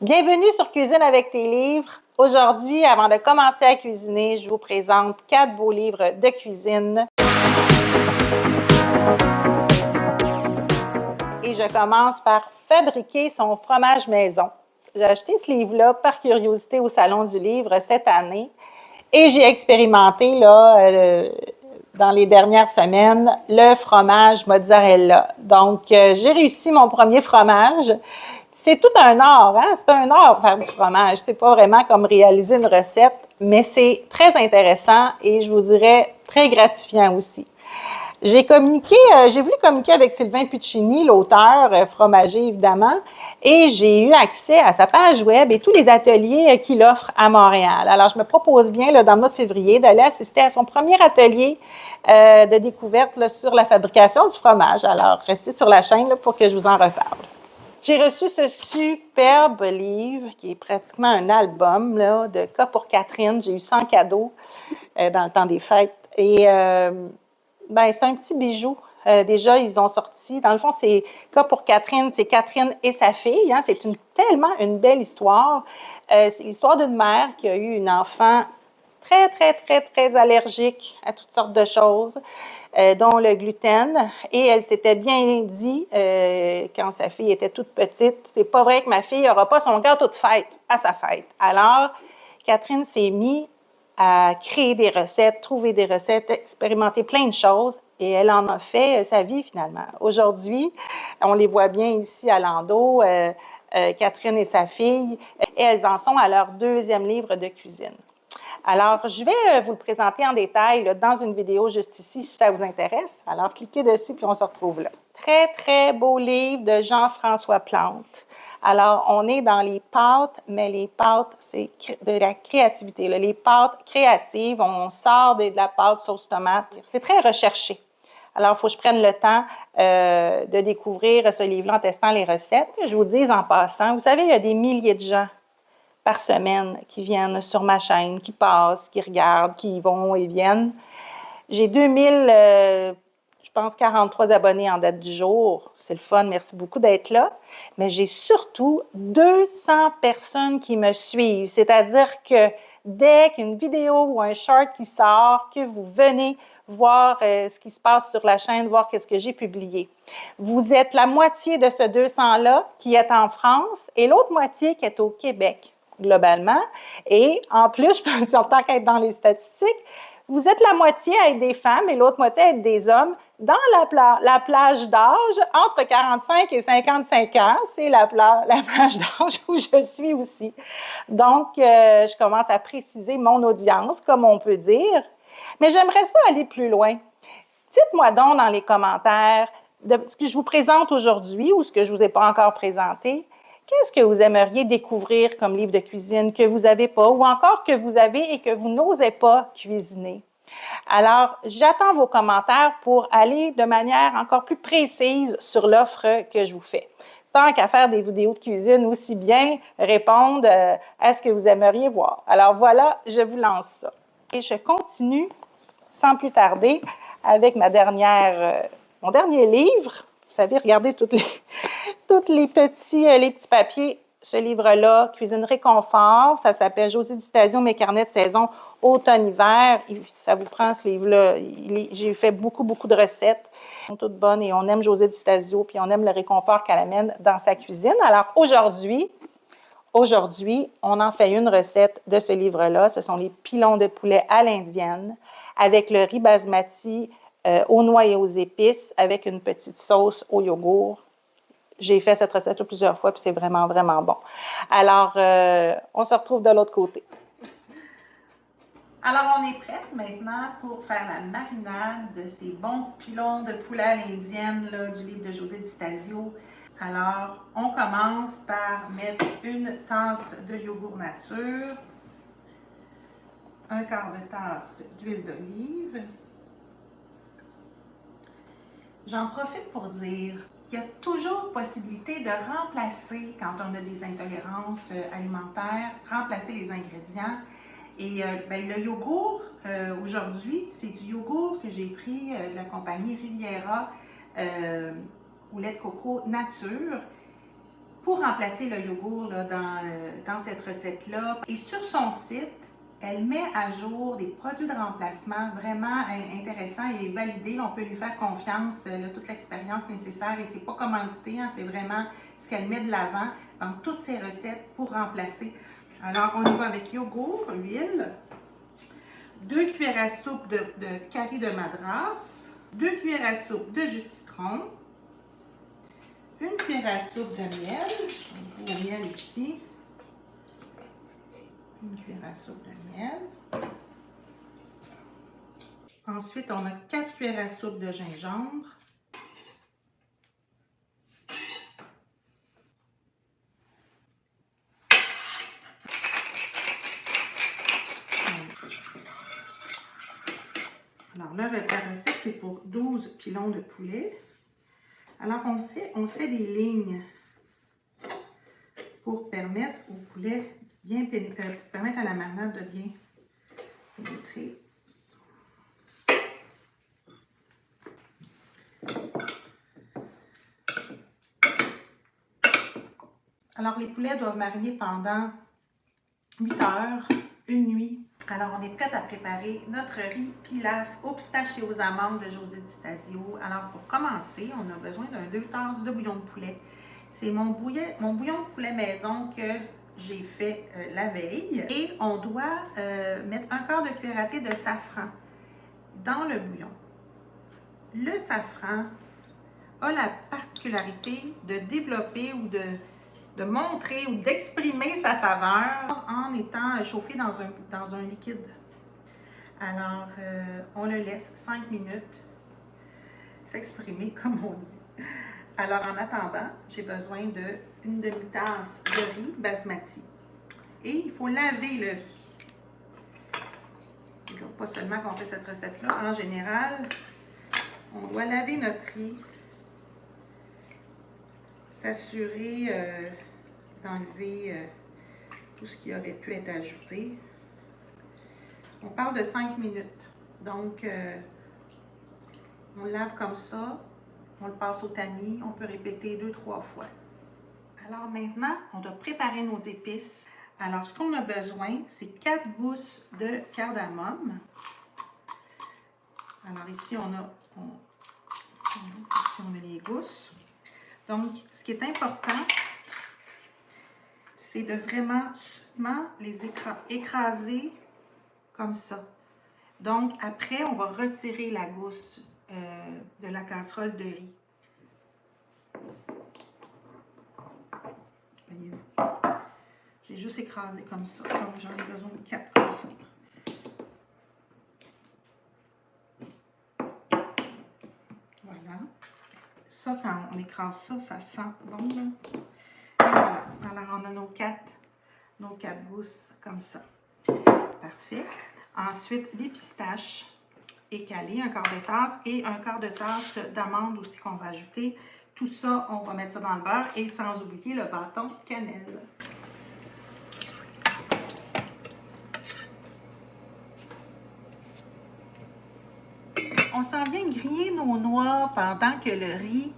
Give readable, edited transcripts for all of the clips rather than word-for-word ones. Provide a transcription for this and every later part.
Bienvenue sur Cuisine avec tes livres. Aujourd'hui, avant de commencer à cuisiner, je vous présente 4 beaux livres de cuisine. Et je commence par fabriquer son fromage maison. J'ai acheté ce livre-là par curiosité au Salon du livre cette année et j'ai expérimenté dans les dernières semaines le fromage mozzarella. Donc, j'ai réussi mon premier fromage. C'est tout un art, hein? C'est un art faire du fromage. C'est pas vraiment comme réaliser une recette, mais c'est très intéressant et je vous dirais très gratifiant aussi. J'ai voulu communiquer avec Sylvain Puccini, l'auteur, fromager évidemment, et j'ai eu accès à sa page web et tous les ateliers qu'il offre à Montréal. Alors, je me propose bien, dans le mois de février, d'aller assister à son premier atelier de découverte sur la fabrication du fromage. Alors, restez sur la chaîne pour que je vous en reparle. J'ai reçu ce superbe livre qui est pratiquement un album de Cas pour Catherine. J'ai eu 100 cadeaux dans le temps des fêtes. Et c'est un petit bijou. Déjà, ils ont sorti. Dans le fond, c'est Cas pour Catherine, c'est Catherine et sa fille. Hein, c'est tellement une belle histoire. C'est l'histoire d'une mère qui a eu une enfant très, très, très, très allergique à toutes sortes de choses, dont le gluten. Et elle s'était bien dit, quand sa fille était toute petite, c'est pas vrai que ma fille n'aura pas son gâteau de fête à sa fête. Alors, Catherine s'est mise à créer des recettes, trouver des recettes, expérimenter plein de choses. Et elle en a fait sa vie finalement. Aujourd'hui, on les voit bien ici à Landau, Catherine et sa fille, et elles en sont à leur 2e livre de cuisine. Alors, je vais vous le présenter en détail dans une vidéo juste ici, si ça vous intéresse. Alors, cliquez dessus, puis on se retrouve là. Très, très beau livre de Jean-François Plante. Alors, on est dans les pâtes, mais les pâtes, c'est de la créativité. Là. Les pâtes créatives, on sort de la pâte sauce tomate. C'est très recherché. Alors, il faut que je prenne le temps de découvrir ce livre-là en testant les recettes. Je vous dis en passant, vous savez, il y a des milliers de gens par semaine qui viennent sur ma chaîne, qui passent, qui regardent, qui vont et viennent. J'ai 43 abonnés en date du jour. C'est le fun, merci beaucoup d'être là. Mais j'ai surtout 200 personnes qui me suivent. C'est-à-dire que dès qu'une vidéo ou un short qui sort, que vous venez voir ce qui se passe sur la chaîne, voir qu'est-ce que j'ai publié. Vous êtes la moitié de ce 200-là qui est en France et l'autre moitié qui est au Québec, globalement. Et en plus, je pense en tant qu'être dans les statistiques, vous êtes la moitié à être des femmes et l'autre moitié à être des hommes dans la plage d'âge entre 45 et 55 ans. C'est la plage d'âge où je suis aussi. Donc, je commence à préciser mon audience, comme on peut dire. Mais j'aimerais ça aller plus loin. Dites-moi donc dans les commentaires ce que je vous présente aujourd'hui ou ce que je ne vous ai pas encore présenté. Qu'est-ce que vous aimeriez découvrir comme livre de cuisine que vous n'avez pas ou encore que vous avez et que vous n'osez pas cuisiner? Alors, j'attends vos commentaires pour aller de manière encore plus précise sur l'offre que je vous fais. Tant qu'à faire des vidéos de cuisine, aussi bien répondre à ce que vous aimeriez voir. Alors voilà, je vous lance ça. Et je continue sans plus tarder avec mon dernier livre. Vous savez, regardez tous les petits papiers. Ce livre-là, Cuisine Réconfort, ça s'appelle Josée Distasio, mes carnets de saison automne-hiver. Ça vous prend ce livre-là. J'ai fait beaucoup, beaucoup de recettes. Elles sont toutes bonnes et on aime Josée Distasio, puis on aime le réconfort qu'elle amène dans sa cuisine. Alors aujourd'hui, on en fait une recette de ce livre-là. Ce sont les pilons de poulet à l'indienne avec le riz basmati aux noix et aux épices avec une petite sauce au yogourt. J'ai fait cette recette plusieurs fois, puis c'est vraiment, vraiment bon. Alors, on se retrouve de l'autre côté. Alors, on est prête maintenant pour faire la marinade de ces bons pilons de poulet à l'indienne du livre de Josée Distasio. Alors, on commence par mettre une tasse de yogourt nature, un quart de tasse d'huile d'olive. J'en profite pour dire qu'il y a toujours possibilité de remplacer, quand on a des intolérances alimentaires, remplacer les ingrédients. Et le yogourt, aujourd'hui, c'est du yogourt que j'ai pris de la compagnie Riviera au lait de coco nature. pour remplacer le yogourt là, dans cette recette-là. Et sur son site, elle met à jour des produits de remplacement vraiment intéressants et validés. On peut lui faire confiance, elle a toute l'expérience nécessaire et c'est pas commandité, hein, c'est vraiment ce qu'elle met de l'avant dans toutes ses recettes pour remplacer. Alors, on y va avec yogourt, huile, 2 cuillères à soupe de curry de madras, 2 cuillères à soupe de jus de citron, 1 cuillère à soupe de miel, le miel ici, 1 cuillère à soupe de miel. Ensuite, on a 4 cuillères à soupe de gingembre. Alors là, la recette, c'est pour 12 pilons de poulet. Alors, on fait des lignes pour permettre au poulet bien permettre à la marinade de bien pénétrer. Alors, les poulets doivent mariner pendant 8 heures, une nuit. Alors, on est prête à préparer notre riz pilaf aux pistaches et aux amandes de José Di Stasio. Alors, pour commencer, on a besoin d'un 2 tasses de bouillon de poulet. C'est mon bouillon de poulet maison que j'ai fait la veille. Et on doit mettre 1/4 de cuillère à thé de safran dans le bouillon. Le safran a la particularité de développer ou de montrer ou d'exprimer sa saveur en étant chauffé dans un liquide. Alors, on le laisse 5 minutes s'exprimer, comme on dit. Alors, en attendant, j'ai besoin d'une demi-tasse de riz basmati. Et il faut laver le riz. Donc, pas seulement qu'on fait cette recette-là, en général, on doit laver notre riz, s'assurer d'enlever tout ce qui aurait pu être ajouté. On parle de 5 minutes. Donc, on le lave comme ça, on le passe au tamis, on peut répéter 2-3 fois. Alors maintenant, on doit préparer nos épices. Alors, ce qu'on a besoin, c'est 4 gousses de cardamome. Alors ici, on a les gousses. Donc, ce qui est important, c'est de vraiment seulement les écraser comme ça. Donc, après, on va retirer la gousse de la casserole de riz. Voyez-vous? J'ai juste écrasé comme ça. Donc, j'en ai besoin de 4 comme ça. Voilà. Ça, quand on écrase ça, ça sent bon, là. Et voilà. Alors, on a nos 4 gousses comme ça. Parfait. Ensuite, les pistaches écalées, 1/4 de tasse et 1/4 de tasse d'amandes aussi qu'on va ajouter. Tout ça, on va mettre ça dans le beurre et sans oublier le bâton cannelle. On s'en vient griller nos noix pendant que le riz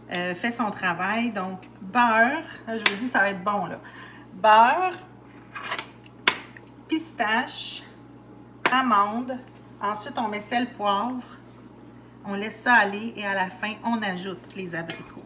fait son travail. Donc, beurre, là, je vous dis, ça va être bon, là. Beurre, pistache, amande. Ensuite, on met sel, poivre. On laisse ça aller et à la fin, on ajoute les abricots.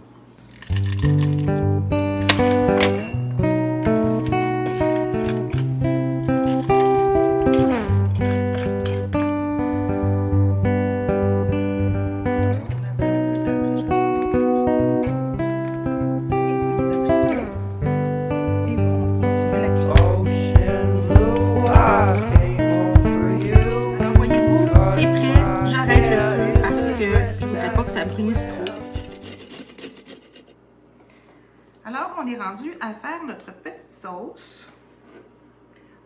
Alors, on est rendu à faire notre petite sauce.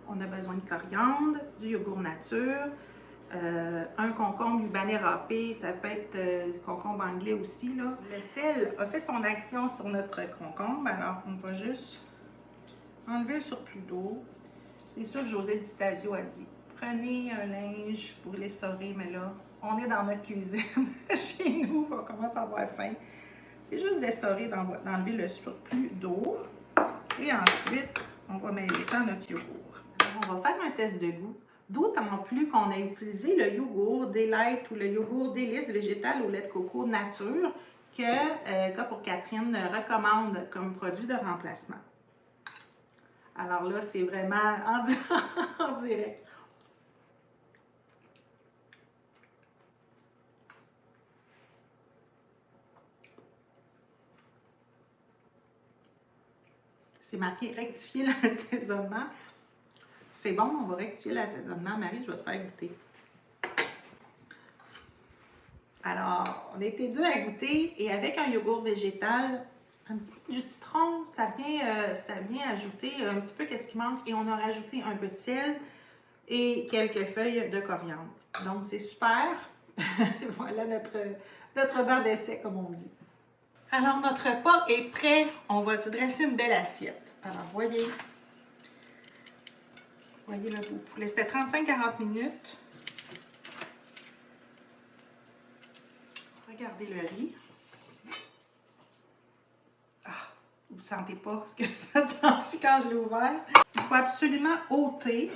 On a besoin de coriandre, du yogourt nature, un concombre libanais râpé, ça peut être du concombre anglais aussi, là. Le sel a fait son action sur notre concombre, alors on va juste enlever le surplus d'eau. C'est sûr que José Di Stasio a dit, prenez un linge pour l'essorer, mais là, on est dans notre cuisine, chez nous, on commence à avoir faim. C'est juste d'essorer, d'enlever le surplus d'eau. Et ensuite, on va mêler ça à notre yogourt. Alors, on va faire un test de goût. D'autant plus qu'on a utilisé le yogourt Delight ou le yogourt délice végétal au lait de coco nature que pour Catherine recommande comme produit de remplacement. Alors là, c'est vraiment en direct. C'est marqué rectifier l'assaisonnement. C'est bon, on va rectifier l'assaisonnement. Marie, je vais te faire goûter. Alors, on était deux à goûter et avec un yogourt végétal, un petit peu de jus de citron, ça vient ajouter un petit peu qu'est-ce qui manque et on a rajouté un peu de sel et quelques feuilles de coriandre. Donc, c'est super. Voilà notre banc d'essai, comme on dit. Alors, notre repas est prêt. On va dresser une belle assiette. Alors, voyez le beau poulet. C'était 35-40 minutes. Regardez le riz. Ah, vous ne sentez pas ce que ça sentit quand je l'ai ouvert. Il faut absolument ôter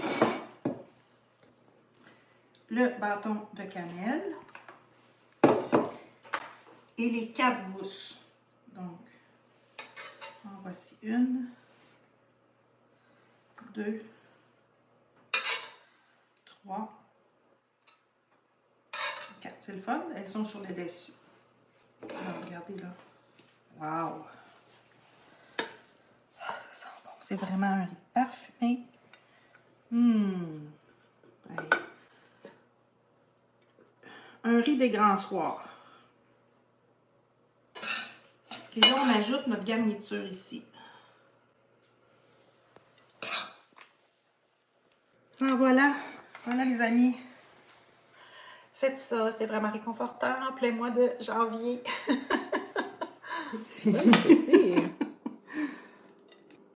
le bâton de cannelle et les 4 gousses. Donc, en voici 1, 2, 3, 4. C'est le fun, elles sont sur le dessus. Alors, regardez là. Wow! Ça sent bon. C'est vraiment un riz parfumé. Hey. Un riz des grands soirs. Et là, on ajoute notre garniture ici. Alors voilà les amis. Faites ça, c'est vraiment réconfortant en plein mois de janvier. C'est